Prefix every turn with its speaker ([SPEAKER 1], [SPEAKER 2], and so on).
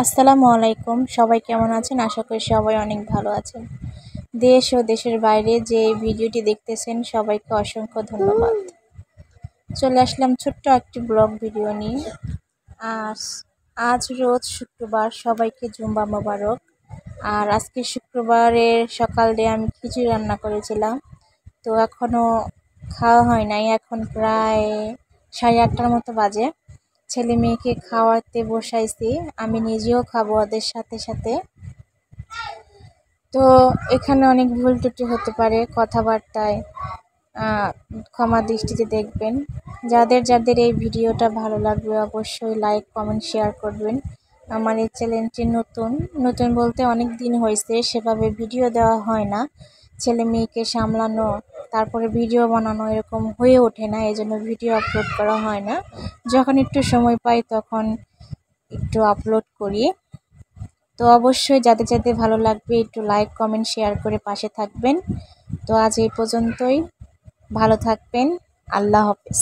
[SPEAKER 1] আসসালামু আলাইকুম। সবাই কেমন আছেন? আশা করি সবাই অনেক ভালো আছেন। দেশ ও দেশের বাইরে যে এই ভিডিওটি দেখতেছেন সবাইকে অসংখ্য ধন্যবাদ। চলে আসলাম ছোট্ট একটি ব্লগ ভিডিও নিয়ে। আজ আজ রোজ শুক্রবার, সবাইকে জুম্মা মোবারক। আর আজকে শুক্রবারের সকাল দিয়ে আমি খিচুড়ি রান্না করেছিলাম। তো এখনও খাওয়া হয় নাই, এখন প্রায় 8:30টার মতো বাজে। ছেলে মেয়েকে খাওয়াতে বসাইছি, আমি নিজেও খাবো ওদের সাথে সাথে। তো এখানে অনেক ভুল ত্রুটি হতে পারে কথাবার্তায়, ক্ষমা দৃষ্টিতে দেখবেন। যাদের যাদের এই ভিডিওটা ভালো লাগবে অবশ্যই লাইক কমেন্ট শেয়ার করবেন। আমার এই চ্যানেলটি নতুন নতুন বলতে অনেক দিন হয়েছে, সেভাবে ভিডিও দেওয়া হয় না। ছেলে মেয়েকে সামলানো, তারপরে ভিডিও বানানো এরকম হয়ে ওঠে না, এই জন্য ভিডিও আপলোড করা হয় না। যখন একটু সময় পাই তখন একটু আপলোড করি। তো অবশ্যই যাদের যাদের ভালো লাগবে একটু লাইক কমেন্ট শেয়ার করে পাশে থাকবেন। তো আজ এই পর্যন্তই, ভালো থাকবেন। আল্লাহ হাফেজ।